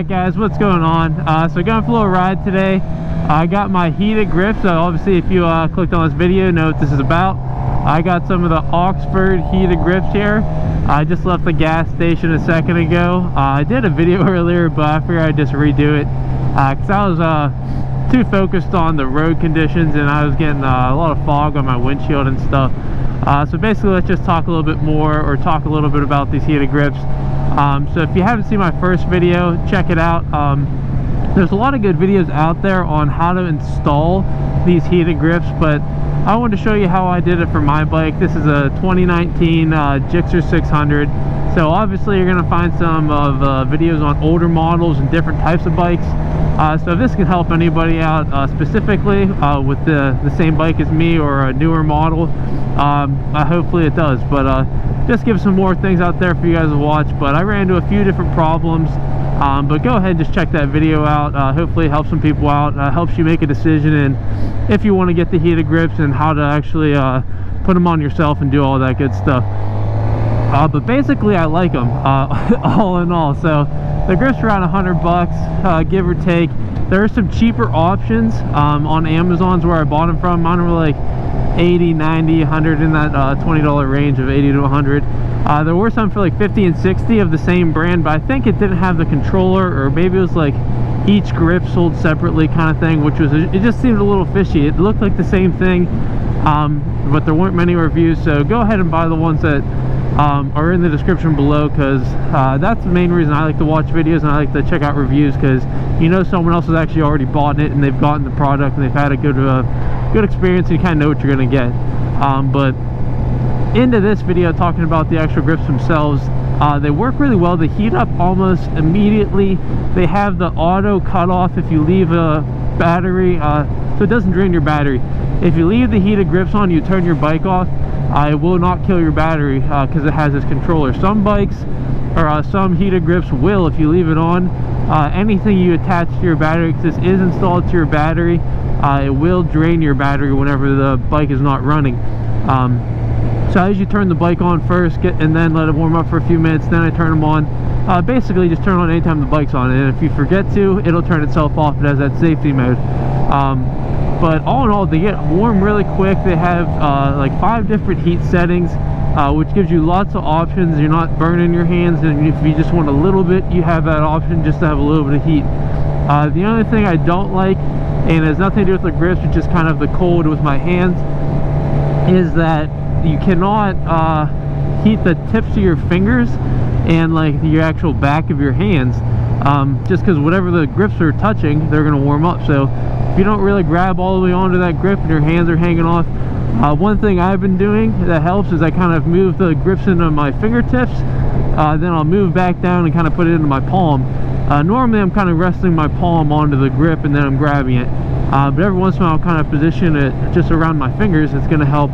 Alright guys, what's going on? So going for a little ride today. I got my heated grips. So obviously if you clicked on this video, you know what this is about. I got some of the Oxford heated grips here. I just left the gas station a second ago. I did a video earlier, but I figured I'd just redo it because I was too focused on the road conditions and I was getting a lot of fog on my windshield and stuff. So basically let's just talk a little bit more, or talk a little bit about these heated grips. So if you haven't seen my first video, check it out. There's a lot of good videos out there on how to install these heated grips, but I wanted to show you how I did it for my bike. This is a 2019 GSXR 600. So obviously you're going to find some of videos on older models and different types of bikes. So if this can help anybody out specifically with the same bike as me or a newer model, hopefully it does. But just give some more things out there for you guys to watch. But I ran into a few different problems, but go ahead and just check that video out. Hopefully it helps some people out, helps you make a decision and if you want to get the heated grips and how to actually put them on yourself and do all that good stuff. But basically I like them all in all. So the grips are around $100 give or take. There are some cheaper options on Amazon's where I bought them from. Mine were like 80, 90, 100, in that $20 range of 80 to 100. There were some for like 50 and 60 of the same brand, but I think it didn't have the controller, or maybe it was like each grip sold separately kind of thing, which was, it just seemed a little fishy. It looked like the same thing, but there weren't many reviews. So go ahead and buy the ones that are in the description below, because that's the main reason I like to watch videos and I like to check out reviews, because you know someone else has actually already bought it and they've gotten the product and they've had a good experience and you kind of know what you're going to get. But into this video, talking about the actual grips themselves, they work really well. They heat up almost immediately. They have the auto cutoff if you leave a battery, so it doesn't drain your battery. If you leave the heated grips on, you turn your bike off, it will not kill your battery because it has this controller. Some bikes, or some heated grips will, if you leave it on, anything you attach to your battery, because this is installed to your battery, it will drain your battery whenever the bike is not running. So I usually turn the bike on first, and then let it warm up for a few minutes, then I turn them on. Basically just turn on anytime the bike's on, and if you forget to, it'll turn itself off. It has that safety mode. But all in all, they get warm really quick. They have like 5 different heat settings, which gives you lots of options. You're not burning your hands, and if you just want a little bit, you have that option just to have a little bit of heat. The only thing I don't like, and has nothing to do with the grips, but just kind of the cold with my hands, is that you cannot heat the tips of your fingers and like your actual back of your hands, just because whatever the grips are touching, they're going to warm up. So if you don't really grab all the way onto that grip and your hands are hanging off, one thing I've been doing that helps is I kind of move the grips into my fingertips, then I'll move back down and kind of put it into my palm. Normally I'm kind of resting my palm onto the grip and then I'm grabbing it, but every once in a while I'll kind of position it just around my fingers. It's going to help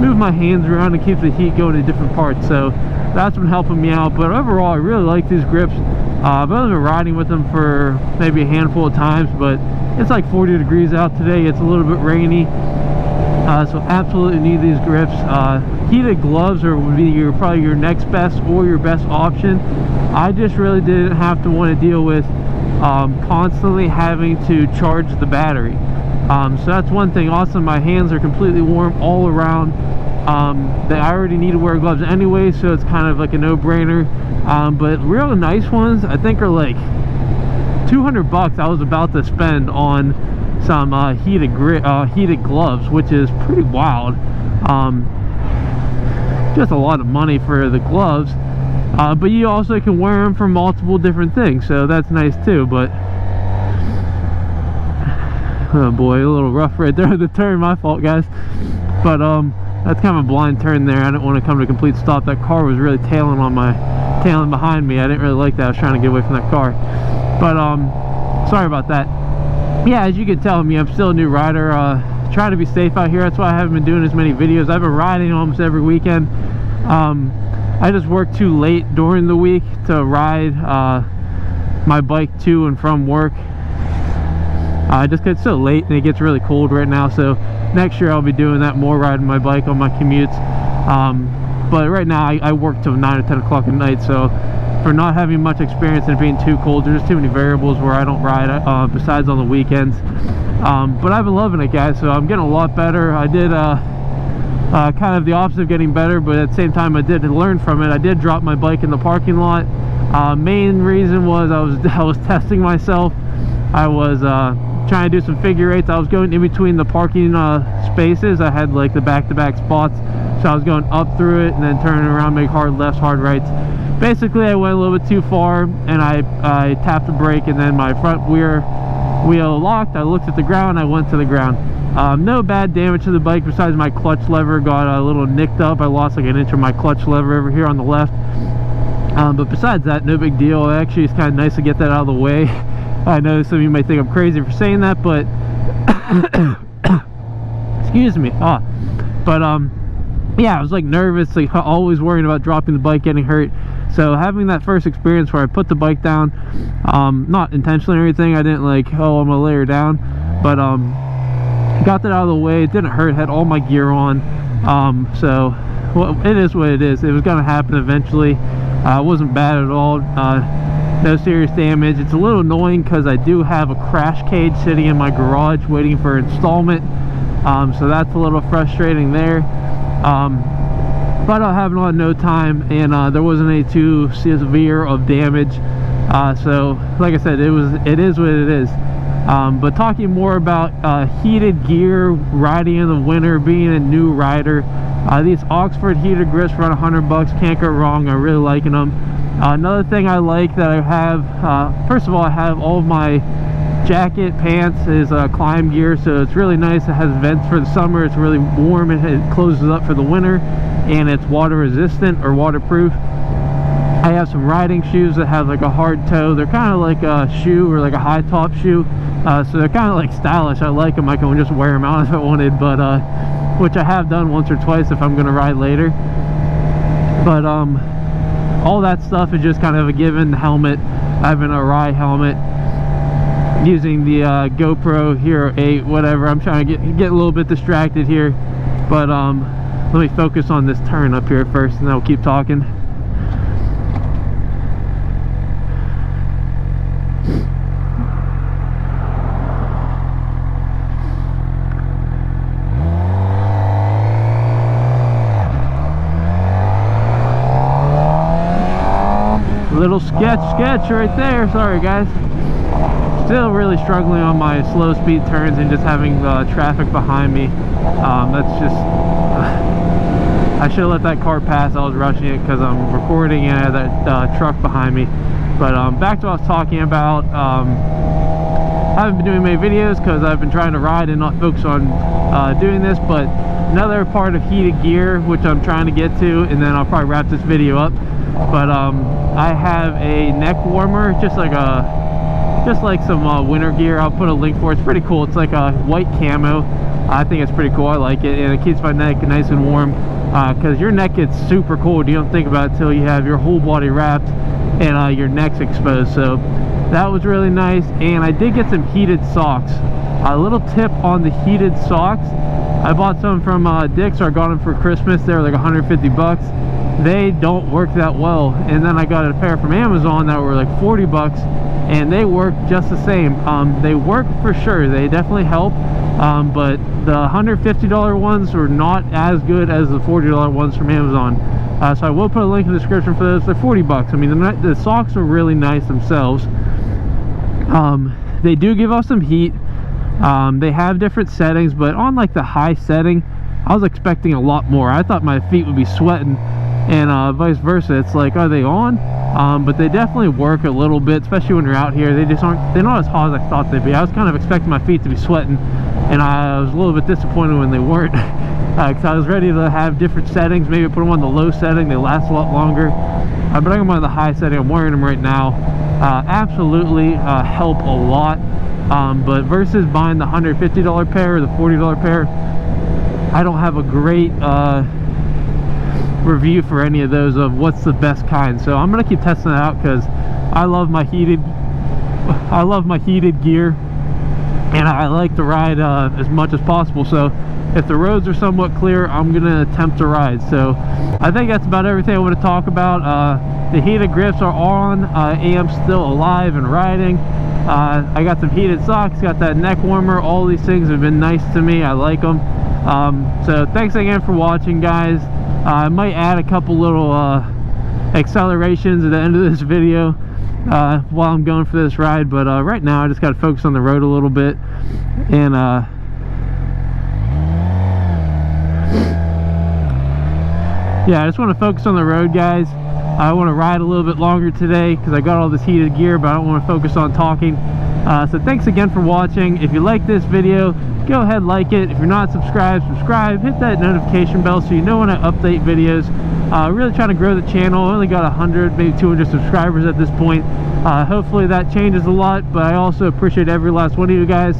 move my hands around and keep the heat going to different parts. So that's been helping me out. But overall I really like these grips. I've only been riding with them for maybe a handful of times, but it's like 40 degrees out today. It's a little bit rainy, so absolutely need these grips. Heated gloves would be probably your next best or your best option. I just really didn't have to want to deal with constantly having to charge the battery. So that's one thing. Also, my hands are completely warm all around. I already need to wear gloves anyway, so it's kind of like a no-brainer. But real nice ones, I think, are like $200 I was about to spend on some heated gloves, which is pretty wild. Just a lot of money for the gloves, but you also can wear them for multiple different things, so that's nice too. But oh boy, a little rough right there at the turn, my fault guys. But that's kind of a blind turn there. I didn't want to come to a complete stop. That car was really tailing behind me. I didn't really like that. I was trying to get away from that car. But sorry about that. Yeah, as you can tell me, I'm still a new rider. Try to be safe out here. That's why I haven't been doing as many videos. I've been riding almost every weekend. I just work too late during the week to ride my bike to and from work. Just because it's so late and it gets really cold right now. So next year I'll be doing that more, riding my bike on my commutes. But right now I work till 9 or 10 o'clock at night, so for not having much experience and being too cold. There's too many variables where I don't ride besides on the weekends. But I've been loving it, guys, so I'm getting a lot better. I did kind of the opposite of getting better, but at the same time I did learn from it. I did drop my bike in the parking lot. Main reason was I was testing myself. I was trying to do some figure eights. I was going in between the parking spaces. I had like the back-to-back spots, so I was going up through it and then turning around, make hard lefts, hard rights. Basically I went a little bit too far, and I tapped the brake, and then my front wheel locked. I looked at the ground, I went to the ground. No bad damage to the bike besides my clutch lever got a little nicked up. I lost like an inch of my clutch lever over here on the left. But besides that, no big deal. Actually, it's kind of nice to get that out of the way. I know some of you might think I'm crazy for saying that, but excuse me. Yeah, I was like nervous, like always worrying about dropping the bike, getting hurt. So having that first experience where I put the bike down, not intentionally or anything, I didn't like, oh, I'm gonna lay her down, but got that out of the way. It didn't hurt, had all my gear on. So well, it is what it is. It was gonna happen eventually. It wasn't bad at all. No serious damage. It's a little annoying because I do have a crash cage sitting in my garage waiting for installment, so that's a little frustrating there. But I'll have it on no time, and there wasn't any too severe of damage. So like I said, it is what it is. But talking more about heated gear, riding in the winter, being a new rider, these Oxford heated grips for around $100, can't go wrong. I'm really liking them. Another thing I like that I have, first of all, I have all of my jacket, pants is climb gear, so it's really nice. It has vents for the summer, it's really warm, it closes up for the winter, and it's water resistant or waterproof. I have some riding shoes that have like a hard toe. They're kind of like a shoe or like a high top shoe, so they're kind of like stylish. I like them. I can just wear them out if I wanted, but which I have done once or twice if I'm gonna ride later. But all that stuff is just kind of a given. Helmet, I have an Arai helmet using the GoPro Hero 8, whatever. I'm trying to get a little bit distracted here, but let me focus on this turn up here first, and then I'll keep talking. Little sketch right there. Sorry guys, still really struggling on my slow speed turns and just having traffic behind me. That's just I should have let that car pass. I was rushing it because I'm recording and I had that truck behind me. But back to what I was talking about. I haven't been doing many videos because I've been trying to ride and not focus on doing this, but another part of heated gear which I'm trying to get to, and then I'll probably wrap this video up, but I have a neck warmer, just like some winter gear. I'll put a link for it. It's pretty cool. It's like a white camo. I think it's pretty cool. I like it, and it keeps my neck nice and warm, because your neck gets super cold. You don't think about it until you have your whole body wrapped and your neck's exposed. So that was really nice. And I did get some heated socks. A little tip on the heated socks, I bought some from Dick's, or I got them for Christmas. They were like 150 bucks. They don't work that well. And then I got a pair from Amazon that were like 40 bucks, and they work just the same. They work for sure, they definitely help, but the $150 ones were not as good as the $40 ones from Amazon. So I will put a link in the description for those. They're 40 bucks. I mean, the socks are really nice themselves. They do give off some heat. They have different settings, but on like the high setting, I was expecting a lot more. I thought my feet would be sweating, and vice versa. It's like, are they on? But they definitely work a little bit, especially when you're out here. They're not as hot as I thought they'd be. I was kind of expecting my feet to be sweating, and I was a little bit disappointed when they weren't, because I was ready to have different settings. Maybe put them on the low setting, they last a lot longer, but I got them on the high setting. I'm wearing them right now. Absolutely help a lot, but versus buying the $150 pair or the $40 pair, I don't have a great review for any of those of what's the best kind. So I'm gonna keep testing it out because I love my heated gear, and I like to ride as much as possible. So if the roads are somewhat clear, I'm gonna attempt to ride. So I think that's about everything I want to talk about. The heated grips are on. I am still alive and riding. I got some heated socks, got that neck warmer. All these things have been nice to me. I like them. So thanks again for watching, guys. I might add a couple little accelerations at the end of this video while I'm going for this ride, but right now I just got to focus on the road a little bit. And yeah, I just want to focus on the road, guys. I want to ride a little bit longer today because I got all this heated gear, but I don't want to focus on talking. So thanks again for watching. If you like this video, go ahead, like it. If you're not subscribed, subscribe. Hit that notification bell so you know when I update videos. Really trying to grow the channel. I only got 100, maybe 200 subscribers at this point. Hopefully that changes a lot, but I also appreciate every last one of you guys.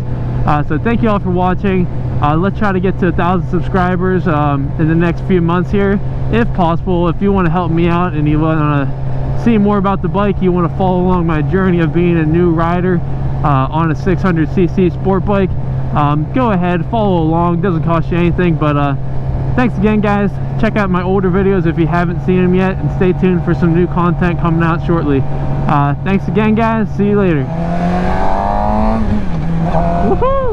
So thank you all for watching. Let's try to get to 1,000 subscribers in the next few months here, if possible. If you want to help me out and you want to see more about the bike, you want to follow along my journey of being a new rider on a 600cc sport bike, go ahead, follow along. Doesn't cost you anything. But thanks again, guys. Check out my older videos if you haven't seen them yet, and stay tuned for some new content coming out shortly. Thanks again, guys. See you later. Woohoo!